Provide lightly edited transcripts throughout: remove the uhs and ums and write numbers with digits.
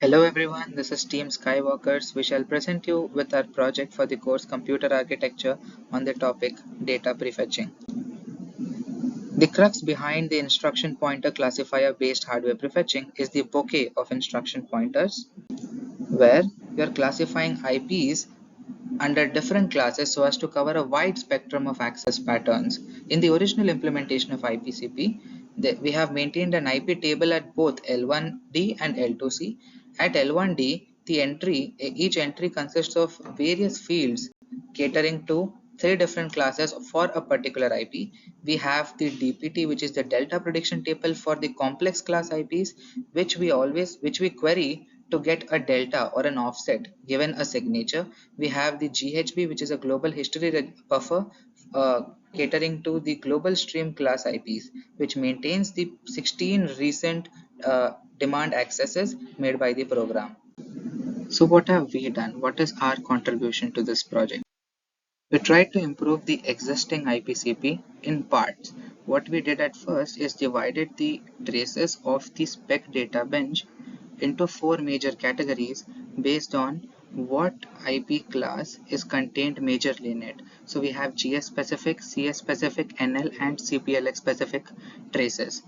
Hello everyone, this is Team Skywalkers. We shall present you with our project for the course Computer Architecture on the topic Data Prefetching. The crux behind the instruction pointer classifier based hardware prefetching is the bouquet of instruction pointers, where you are classifying IPs under different classes so as to cover a wide spectrum of access patterns. In the original implementation of IPCP, we have maintained an IP table at both L1D and L2C. At L1D, each entry consists of various fields catering to three different classes for a particular IP. We have the DPT, which is the delta prediction table for the complex class IPs, which we query to get a delta or an offset given a signature. We have the GHB, which is a global history buffer catering to the global stream class IPs, which maintains the 16 recent demand accesses made by the program. So what have we done? What is our contribution to this project? We tried to improve the existing IPCP in parts. What we did at first is divided the traces of the SPEC data bench into four major categories based on what IP class is contained majorly in it. So we have GS specific, CS specific, NL and CPLX specific traces.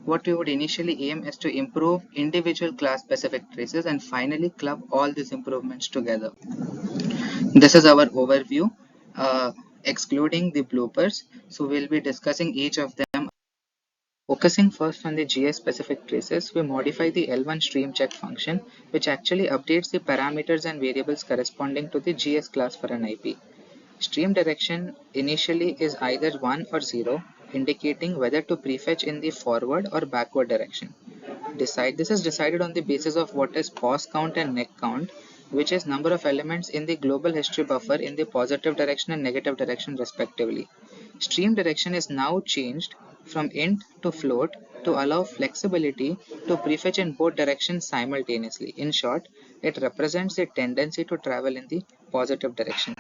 What we would initially aim is to improve individual class specific traces and finally club all these improvements together. This is our overview, excluding the bloopers. So we'll be discussing each of them. Focusing first on the GS specific traces, we modify the L1 stream check function, which actually updates the parameters and variables corresponding to the GS class for an IP. Stream direction initially is either 1 or 0, indicating whether to prefetch in the forward or backward direction. This is decided on the basis of what is pos count and neck count, which is number of elements in the global history buffer in the positive direction and negative direction respectively. Stream direction is now changed from int to float to allow flexibility to prefetch in both directions simultaneously. In short, it represents the tendency to travel in the positive direction.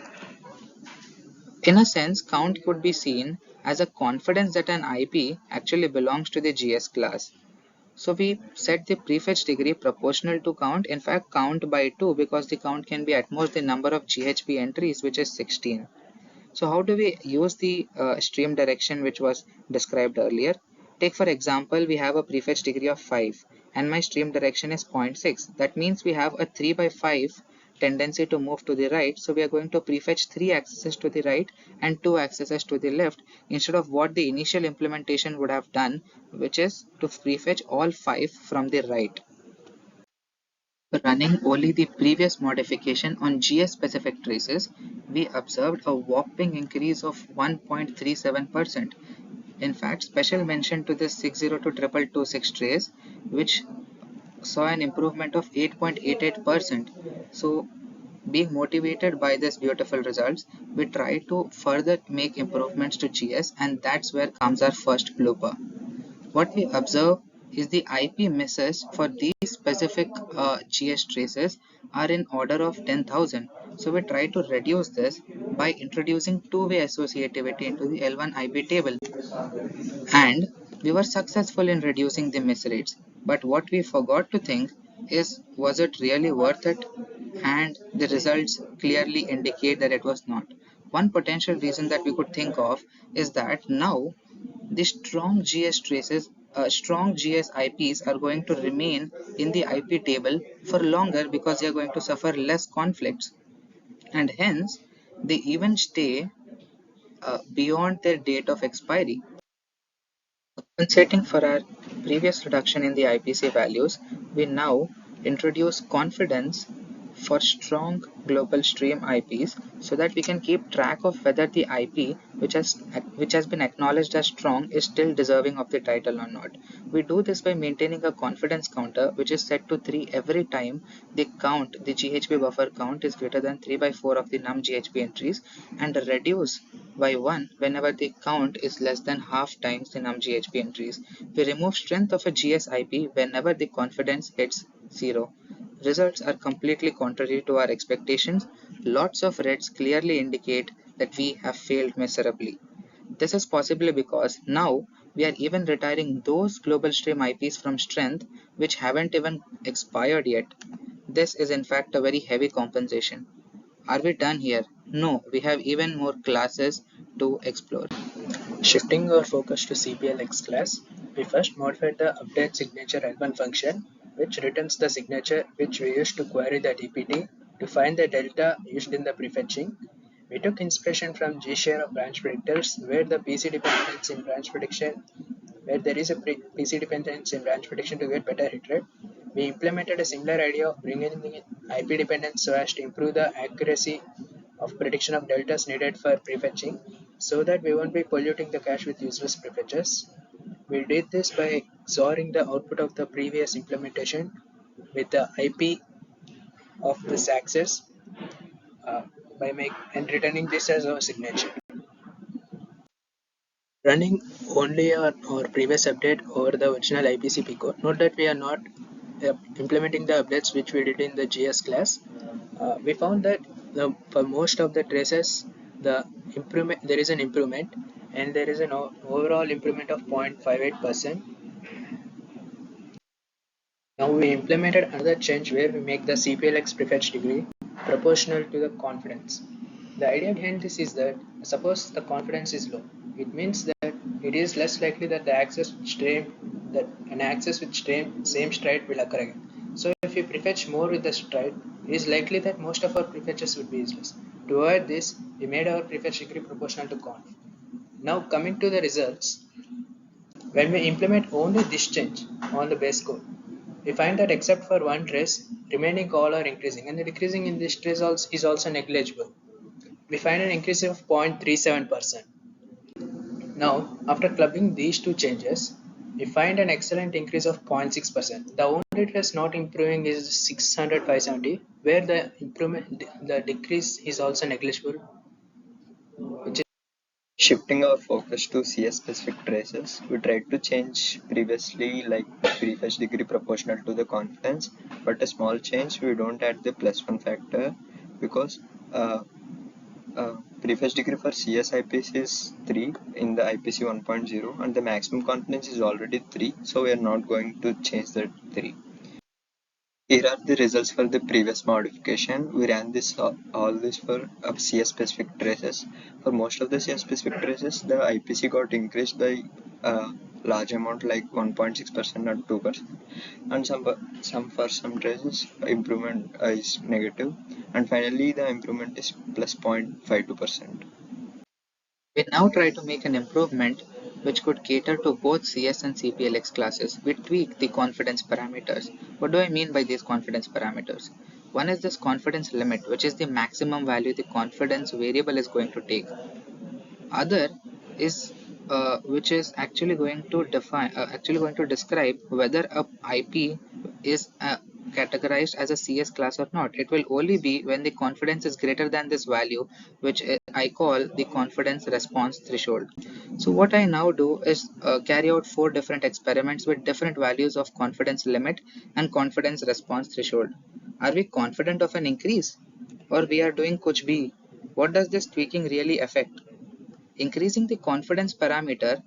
In a sense, count could be seen as a confidence that an IP actually belongs to the GS class. So we set the prefetch degree proportional to count, in fact count by 2, because the count can be at most the number of GHP entries, which is 16. So how do we use the stream direction which was described earlier? Take for example, we have a prefetch degree of 5 and my stream direction is 0.6. That means we have a 3 by 5 tendency to move to the right. So we are going to prefetch 3 accesses to the right and 2 accesses to the left instead of what the initial implementation would have done, which is to prefetch all 5 from the right. Running only the previous modification on GS specific traces, we observed a whopping increase of 1.37%. In fact, special mention to this 6022226 trace, which saw an improvement of 8.88%. So, being motivated by this beautiful results, we try to further make improvements to GS, and that's where comes our first blooper. What we observe is the IP misses for these specific GS traces are in order of 10,000. So we try to reduce this by introducing two-way associativity into the L1 IP table. And we were successful in reducing the miss rates. But what we forgot to think is, was it really worth it? And the results clearly indicate that it was not. One potential reason that we could think of is that now the strong GS IPs are going to remain in the IP table for longer because they are going to suffer less conflicts, and hence they even stay beyond their date of expiry. Compensating for our previous reduction in the IPC values, we now introduce confidence for strong global stream IPs so that we can keep track of whether the IP which has been acknowledged as strong is still deserving of the title or not. We do this by maintaining a confidence counter which is set to 3 every time the GHB buffer count is greater than 3 by 4 of the num GHB entries, and reduce by 1 whenever the count is less than half times the num GHB entries. We remove strength of a GS IP whenever the confidence hits 0. Results are completely contrary to our expectations. Lots of reds clearly indicate that we have failed miserably. This is possibly because now we are even retiring those global stream IPs from strength which haven't even expired yet. This is in fact a very heavy compensation. Are we done here? No, we have even more classes to explore. Shifting our focus to CPLX class, we first modified the update signature L1 function, which returns the signature which we used to query the DPT to find the delta used in the prefetching. We took inspiration from G-share of branch predictors, where the PC dependence in branch prediction, where there is a PC dependence in branch prediction to get better hit rate. We implemented a similar idea of bringing in IP dependence so as to improve the accuracy of prediction of deltas needed for prefetching so that we won't be polluting the cache with useless prefetches. We did this by XORing the output of the previous implementation with the IP of this access uh, and returning this as our signature. Running only our previous update over the original IPCP code. Note that we are not implementing the updates which we did in the GS class. We found that for most of the traces, there is an improvement, and there is an overall improvement of 0.58%. Now we implemented another change where we make the CPLX prefetch degree proportional to the confidence. The idea behind this is that suppose the confidence is low, it means that it is less likely that an access with same stride will occur again. So if we prefetch more with the stride, it is likely that most of our prefetches would be useless. To avoid this, we made our prefetch degree proportional to conf. Now coming to the results, when we implement only this change on the base code, we find that except for one trace, remaining all are increasing, and the decreasing in this trace is also negligible. We find an increase of 0.37%. Now, after clubbing these two changes, we find an excellent increase of 0.6%. The only trace not improving is 600 570, where the decrease is also negligible, which is Shifting our focus to CS specific traces, we tried to change previously like prefetch degree proportional to the confidence, but a small change, we don't add the +1 factor because prefetch degree for CS IPC is 3 in the IPC 1.0 and the maximum confidence is already 3, so we are not going to change that 3. Here are the results for the previous modification. We ran all this for CS specific traces. For most of the CS specific traces, the IPC got increased by a large amount like 1.6% or 2%. And some traces improvement is negative. And finally, the improvement is plus 0.52%. We now try to make an improvement which could cater to both CS and CPLX classes. We tweak the confidence parameters. What do I mean by these confidence parameters? One is this confidence limit, which is the maximum value the confidence variable is going to take. Other is which is actually going to describe whether a IP is categorized as a CS class or not. It will only be when the confidence is greater than this value, which I call the confidence response threshold. So what I now do is carry out 4 different experiments with different values of confidence limit and confidence response threshold. Are we confident of an increase, or we are doing kuch bhi? What does this tweaking really affect? Increasing the confidence parameter,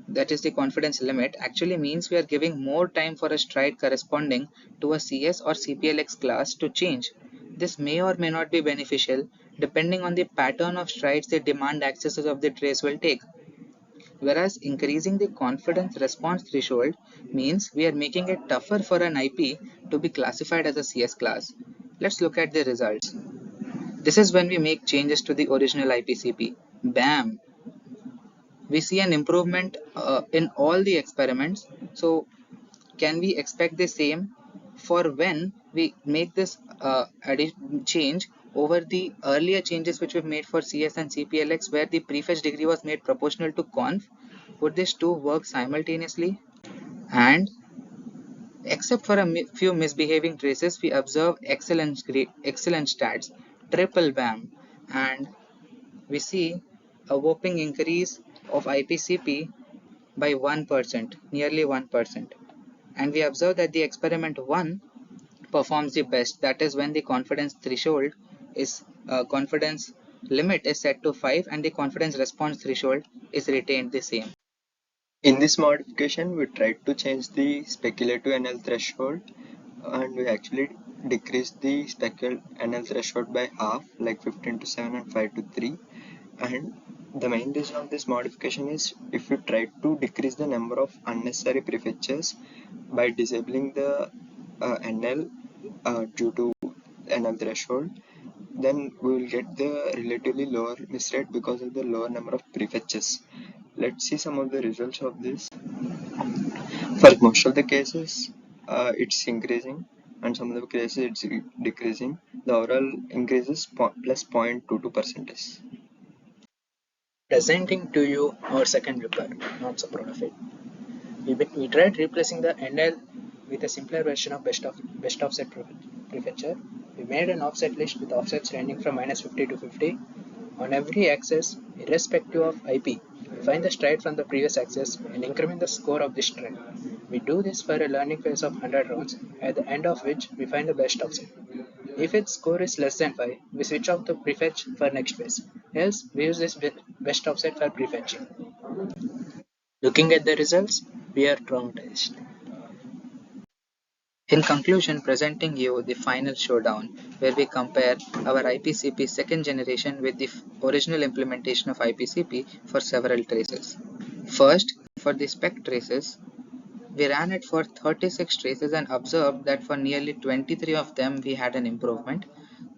that is the confidence limit, actually means we are giving more time for a stride corresponding to a CS or CPLX class to change. This may or may not be beneficial depending on the pattern of strides the demand accesses of the trace will take. Whereas increasing the confidence response threshold means we are making it tougher for an IP to be classified as a CS class. Let's look at the results. This is when we make changes to the original IPCP. Bam! We see an improvement in all the experiments. So can we expect the same for when we make this change over the earlier changes which we've made for CS and CPLX, where the prefetch degree was made proportional to conf? Would these two work simultaneously? And except for a few misbehaving traces, we observe excellent stats, triple bam, and we see a whopping increase of IPCP by 1%, nearly 1%. And we observe that the experiment 1 performs the best. That is when the confidence limit is set to 5 and the confidence response threshold is retained the same. In this modification, we tried to change the speculative NL threshold and we actually decrease the speckled NL threshold by half, like 15 to 7 and 5 to 3. And the main reason of this modification is if you try to decrease the number of unnecessary prefetches by disabling the NL due to NL threshold, then we will get the relatively lower miss rate because of the lower number of prefetches. Let's see some of the results of this. For most of the cases, it's increasing, and some of the cases it's decreasing. The overall increase is plus 0.22 percentage. Presenting to you our second paper, not so proud of it. We tried replacing the NL with a simpler version of best offset prefetcher. We made an offset list with offsets ranging from -50 to 50 on every axis, irrespective of IP. We find the stride from the previous axis and increment the score of this stride. We do this for a learning phase of 100 rounds, at the end of which we find the best offset. If its score is less than 5, we switch off the prefetch for next phase. Else, we use this best offset for prefetching. Looking at the results, we are traumatized. In conclusion, presenting you the final showdown where we compare our IPCP second generation with the original implementation of IPCP for several traces. First, for the SPEC traces, we ran it for 36 traces and observed that for nearly 23 of them we had an improvement.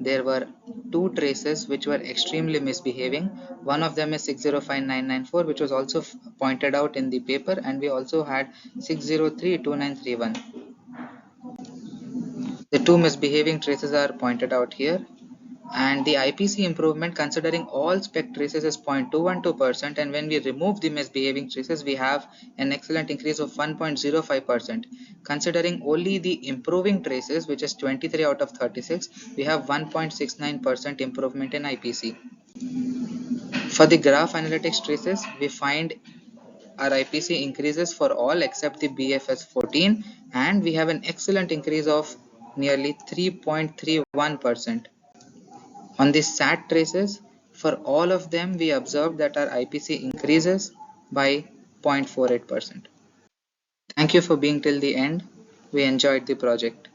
There were 2 traces which were extremely misbehaving. One of them is 605994, which was also pointed out in the paper, and we also had 6032931. The 2 misbehaving traces are pointed out here, and the IPC improvement considering all SPEC traces is 0.212%, and when we remove the misbehaving traces we have an excellent increase of 1.05%. Considering only the improving traces, which is 23 out of 36, we have 1.69% improvement in IPC. For the graph analytics traces, we find our IPC increases for all except the BFS 14, and we have an excellent increase of nearly 3.31%. On the SAT traces, for all of them we observed that our IPC increases by 0.48%. Thank you for being till the end. We enjoyed the project.